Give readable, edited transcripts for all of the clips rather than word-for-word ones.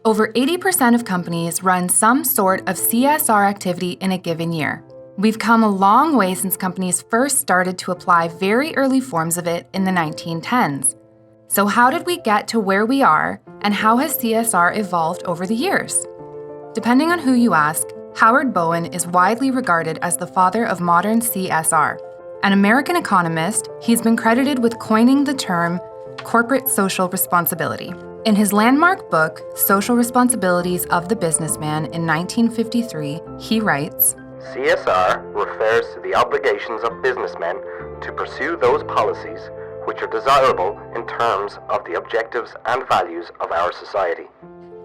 Over 80% of companies run some sort of CSR activity in a given year. We've come a long way since companies first started to apply very early forms of it in the 1910s. So how did we get to where we are, and how has CSR evolved over the years? Depending on who you ask, Howard Bowen is widely regarded as the father of modern CSR. An American economist, he's been credited with coining the term corporate social responsibility. In his landmark book, Social Responsibilities of the Businessman in 1953, he writes, CSR refers to the obligations of businessmen to pursue those policies which are desirable in terms of the objectives and values of our society.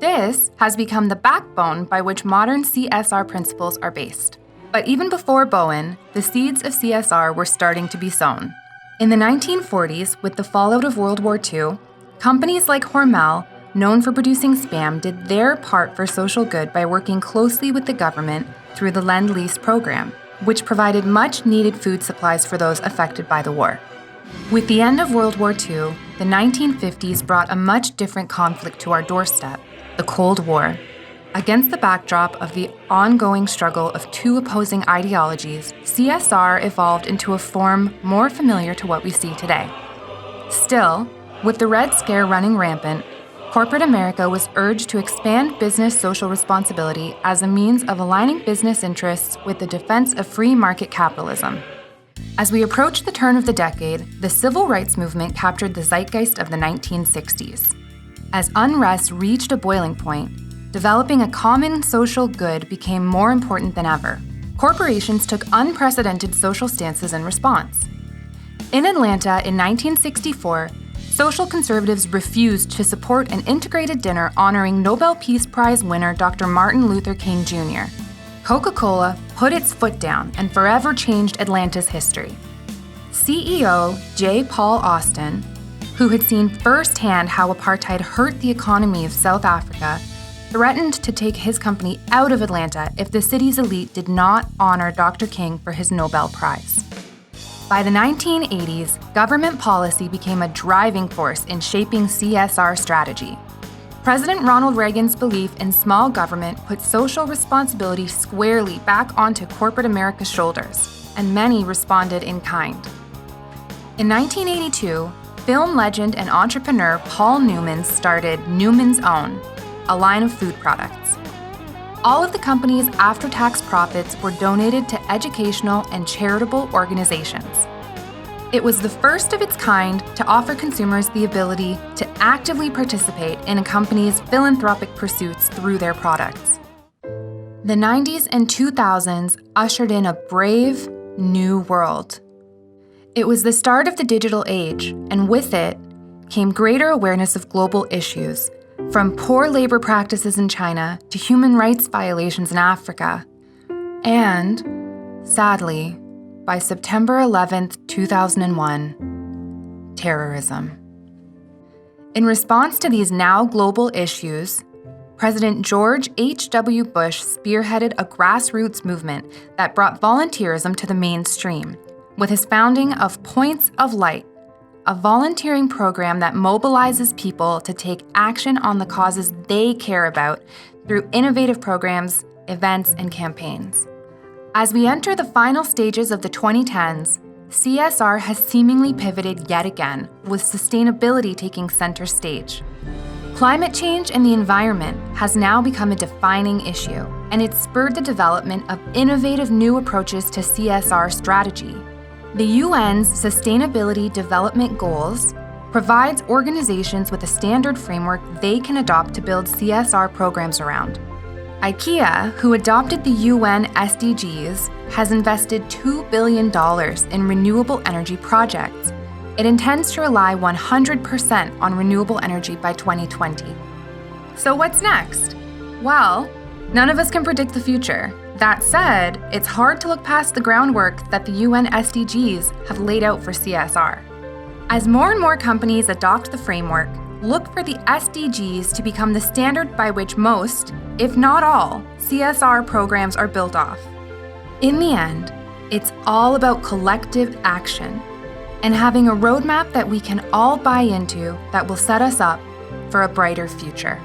This has become the backbone by which modern CSR principles are based. But even before Bowen, the seeds of CSR were starting to be sown. In the 1940s, with the fallout of World War II, companies like Hormel, known for producing Spam, did their part for social good by working closely with the government through the Lend-Lease program, which provided much-needed food supplies for those affected by the war. With the end of World War II, the 1950s brought a much different conflict to our doorstep, the Cold War. Against the backdrop of the ongoing struggle of two opposing ideologies, CSR evolved into a form more familiar to what we see today. Still, with the Red Scare running rampant, corporate America was urged to expand business social responsibility as a means of aligning business interests with the defense of free market capitalism. As we approached the turn of the decade, the civil rights movement captured the zeitgeist of the 1960s. As unrest reached a boiling point, developing a common social good became more important than ever. Corporations took unprecedented social stances in response. In Atlanta in 1964, social conservatives refused to support an integrated dinner honoring Nobel Peace Prize winner Dr. Martin Luther King Jr. Coca-Cola put its foot down and forever changed Atlanta's history. CEO J. Paul Austin, who had seen firsthand how apartheid hurt the economy of South Africa, threatened to take his company out of Atlanta if the city's elite did not honor Dr. King for his Nobel Prize. By the 1980s, government policy became a driving force in shaping CSR strategy. President Ronald Reagan's belief in small government put social responsibility squarely back onto corporate America's shoulders, and many responded in kind. In 1982, film legend and entrepreneur Paul Newman started Newman's Own, a line of food products. All of the company's after-tax profits were donated to educational and charitable organizations. It was the first of its kind to offer consumers the ability to actively participate in a company's philanthropic pursuits through their products. The 90s and 2000s ushered in a brave, new world. It was the start of the digital age, and with it came greater awareness of global issues, from poor labor practices in China to human rights violations in Africa. And, sadly, by September 11, 2001, terrorism. In response to these now global issues, President George H.W. Bush spearheaded a grassroots movement that brought volunteerism to the mainstream, with his founding of Points of Light, a volunteering program that mobilizes people to take action on the causes they care about through innovative programs, events, and campaigns. As we enter the final stages of the 2010s, CSR has seemingly pivoted yet again, with sustainability taking center stage. Climate change and the environment has now become a defining issue, and it's spurred the development of innovative new approaches to CSR strategy. The UN's Sustainability Development Goals provides organizations with a standard framework they can adopt to build CSR programs around. IKEA, who adopted the UN SDGs, has invested $2 billion in renewable energy projects. It intends to rely 100% on renewable energy by 2020. So what's next? Well, none of us can predict the future. That said, it's hard to look past the groundwork that the UN SDGs have laid out for CSR. As more and more companies adopt the framework, look for the SDGs to become the standard by which most, if not all, CSR programs are built off. In the end, it's all about collective action and having a roadmap that we can all buy into that will set us up for a brighter future.